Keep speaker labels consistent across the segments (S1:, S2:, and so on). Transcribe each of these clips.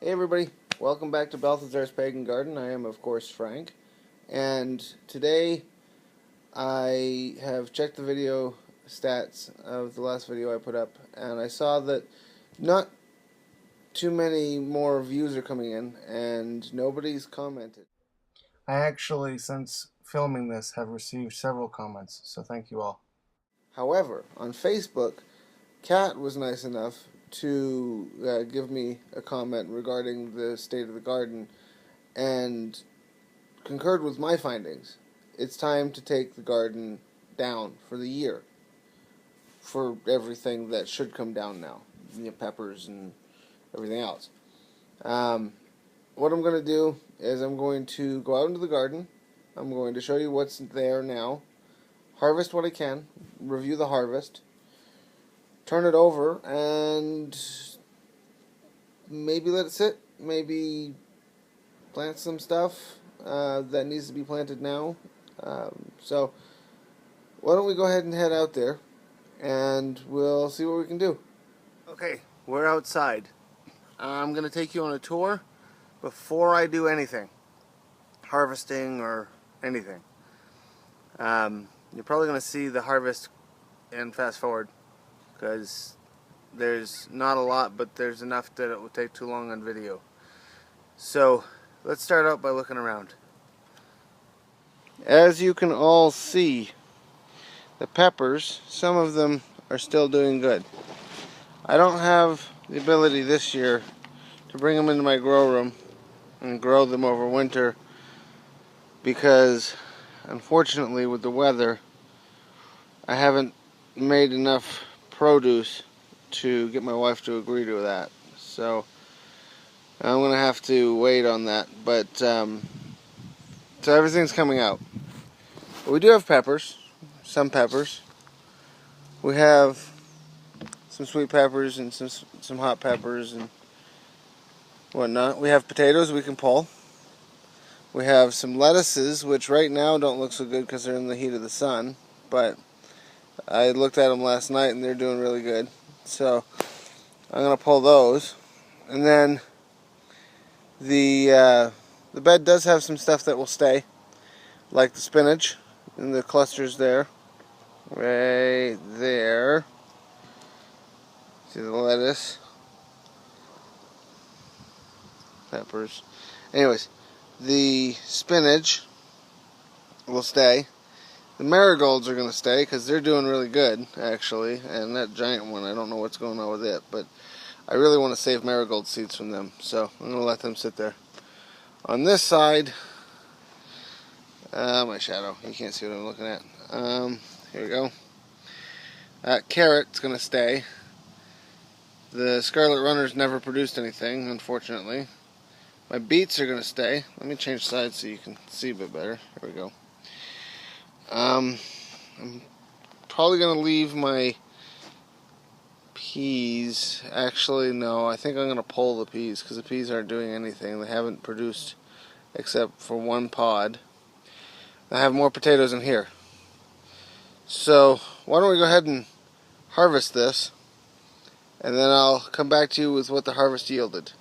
S1: Hey everybody, welcome back to Balthazar's Pagan Garden. I am of course Frank, and today I have checked the video stats of the last video I put up, and I saw that not too many more views are coming in and nobody's commented. I actually, since filming this, have received several comments, so thank you all. However, on Facebook, Kat was nice enough to give me a comment regarding the state of the garden and concurred with my findings. It's time to take the garden down for the year for everything that should come down now, peppers and everything else. What I'm going to do is I'm going to go out into the garden. I'm going to show you what's there now, harvest what I can, review the harvest, turn it over, and maybe let it sit, maybe plant some stuff that needs to be planted now. So why don't we go ahead and head out there and we'll see what we can do. Okay, we're outside. I'm going to take you on a tour before I do anything, harvesting or anything. You're probably going to see the harvest and fast forward because there's not a lot, but there's enough that it will take too long on video. So let's start out by looking around. As you can all see, the peppers, some of them are still doing good. I don't have the ability this year to bring them into my grow room and grow them over winter because, unfortunately, with the weather, I haven't made enough produce to get my wife to agree to that. So I'm going to have to wait on that. But so everything's coming out. But we do have peppers, some peppers. We have some sweet peppers and some hot peppers and whatnot. We have potatoes we can pull. We have some lettuces, which right now don't look so good because they're in the heat of the sun. But I looked at them last night and they're doing really good. So I'm going to pull those. And then the bed does have some stuff that will stay, like the spinach and the clusters there. Right there. See the lettuce. Peppers. Anyways, the spinach will stay. The marigolds are going to stay because they're doing really good, actually. And that giant one, I don't know what's going on with it, but I really want to save marigold seeds from them, so I'm going to let them sit there. On this side, my shadow, you can't see what I'm looking at. Here we go. Carrot's going to stay. The Scarlet Runner's never produced anything, unfortunately. My beets are going to stay. Let me change sides so you can see a bit better. Here we go. I'm probably going to leave my peas. Actually, no. I think I'm going to pull the peas because the peas aren't doing anything. They haven't produced except for one pod. I have more potatoes in here. So why don't we go ahead and harvest this, and then I'll come back to you with what the harvest yielded.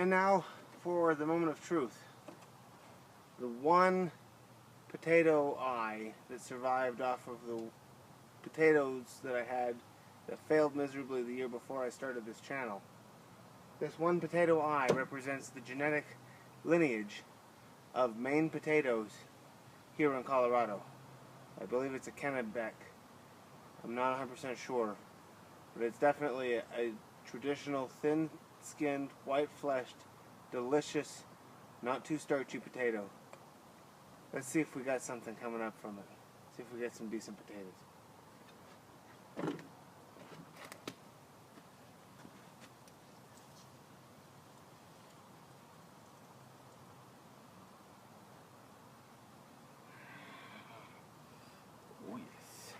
S1: And now for the moment of truth. The one potato eye that survived off of the potatoes that I had that failed miserably the year before I started this channel. This one potato eye represents the genetic lineage of Maine potatoes here in Colorado. I believe it's a Kennebec. I'm not 100% sure, but it's definitely a traditional thin-skinned, white-fleshed, delicious, not too starchy potato. Let's see if we got something coming up from it. See if we get some decent potatoes. Oh yes.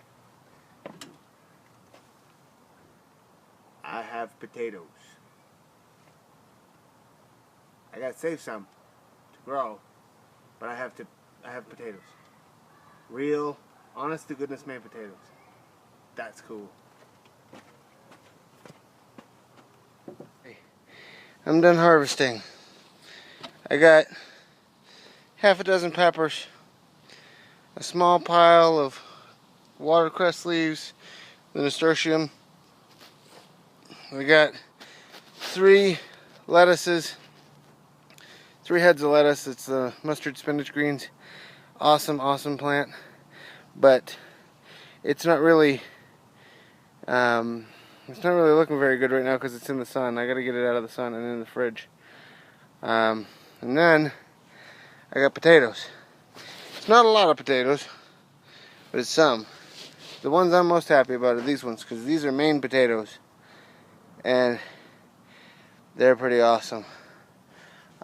S1: I have potatoes. I gotta save some to grow, but I have potatoes. Real, honest to goodness Maine potatoes. That's cool. I'm done harvesting. I got half a dozen peppers, a small pile of watercress leaves, the nasturtium. We got 3 lettuces, 3 heads of lettuce. It's the mustard spinach greens. Awesome, awesome plant, but it's not really looking very good right now because it's in the sun. I got to get it out of the sun and in the fridge. And then I got potatoes. It's not a lot of potatoes, but it's some. The ones I'm most happy about are these ones because these are Maine potatoes, and they're pretty awesome.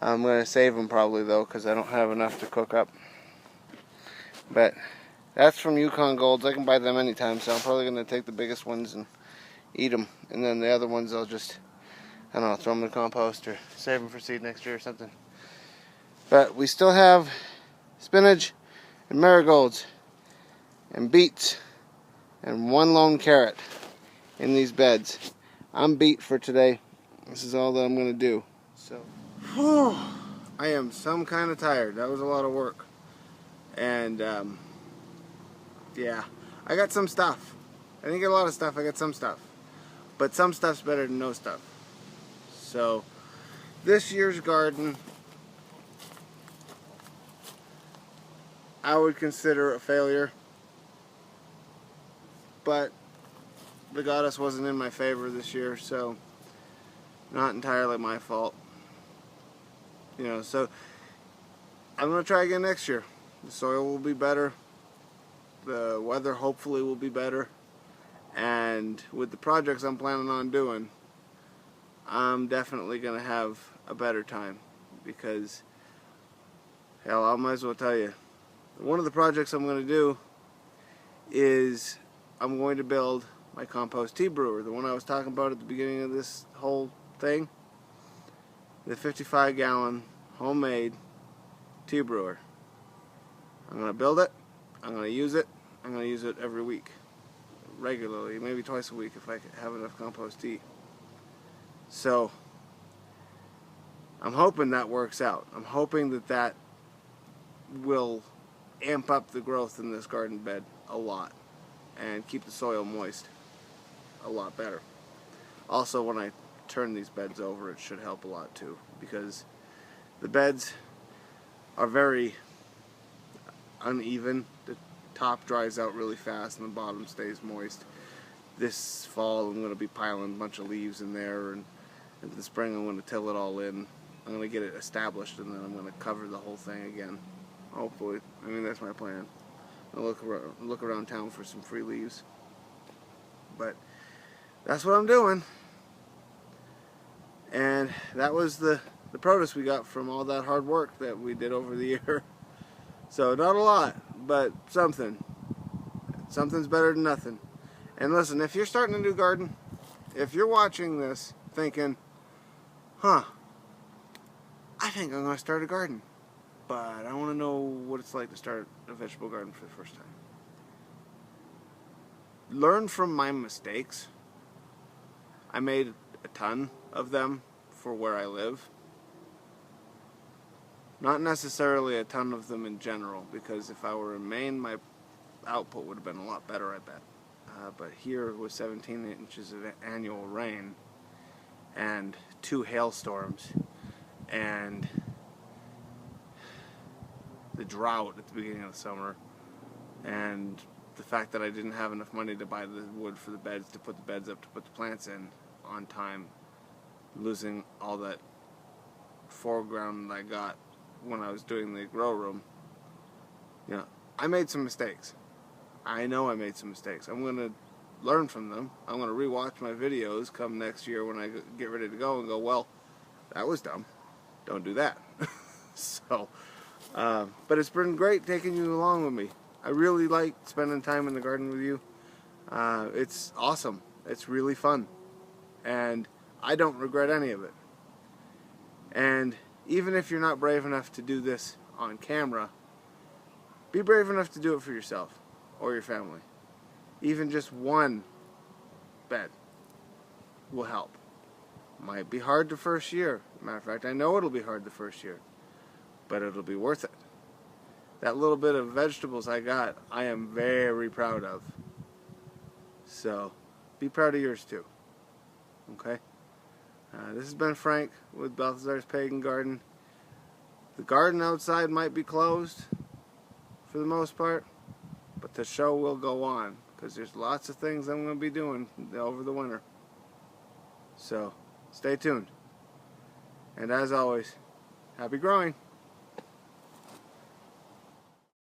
S1: I'm going to save them probably though because I don't have enough to cook up. But that's from Yukon Golds. I can buy them anytime, so I'm probably going to take the biggest ones and eat them. And then the other ones I'll just, I don't know, throw them in the compost or save them for seed next year or something. But we still have spinach and marigolds and beets and 1 lone carrot in these beds. I'm beat for today. This is all that I'm going to do. So, I am some kind of tired. That was a lot of work. And yeah, I got some stuff. I didn't get a lot of stuff, I got some stuff. But some stuff's better than no stuff. So, this year's garden, I would consider a failure. But the goddess wasn't in my favor this year, so not entirely my fault. You know, so I'm going to try again next year. The soil will be better. The weather hopefully will be better. And with the projects I'm planning on doing, I'm definitely going to have a better time. Because, hell, I might as well tell you, one of the projects I'm going to do is I'm going to build my compost tea brewer. The one I was talking about at the beginning of this whole thing. The 55-gallon homemade tea brewer. I'm going to build it. I'm going to use it. I'm going to use it every week. Regularly. Maybe twice a week if I have enough compost tea. So, I'm hoping that works out. I'm hoping that that will amp up the growth in this garden bed a lot. And keep the soil moist a lot better. Also, when I turn these beds over, it should help a lot too. Because the beds are very uneven. The top dries out really fast and the bottom stays moist. This fall I'm going to be piling a bunch of leaves in there, and in the spring I'm going to till it all in. I'm going to get it established, and then I'm going to cover the whole thing again. Hopefully. I mean, that's my plan. I'll look around town for some free leaves. But that's what I'm doing. And that was the produce we got from all that hard work that we did over the year. So not a lot, but something. Something's better than nothing. And listen, if you're starting a new garden, if you're watching this thinking, I think I'm going to start a garden, but I want to know what it's like to start a vegetable garden for the first time. Learn from my mistakes. I made a ton of them for where I live. Not necessarily a ton of them in general, because if I were in Maine, my output would have been a lot better, I bet. But here with 17 inches of annual rain and 2 hailstorms and the drought at the beginning of the summer and the fact that I didn't have enough money to buy the wood for the beds, to put the beds up, to put the plants in on time, losing all that foreground that I got when I was doing the grow room, you know, I made some mistakes. I know I made some mistakes. I'm going to learn from them. I'm going to rewatch my videos come next year when I get ready to go and go, well, that was dumb. Don't do that. So, but it's been great taking you along with me. I really like spending time in the garden with you. It's awesome. It's really fun. And I don't regret any of it. And even if you're not brave enough to do this on camera, be brave enough to do it for yourself or your family. Even just one bed will help. Might be hard the first year. Matter of fact, I know it'll be hard the first year, but it'll be worth it. That little bit of vegetables I got, I am very proud of. So, be proud of yours too. Okay? This has been Frank with Balthazar's Pagan Garden. The garden outside might be closed for the most part, but the show will go on because there's lots of things I'm going to be doing over the winter. So, stay tuned. And as always, happy growing!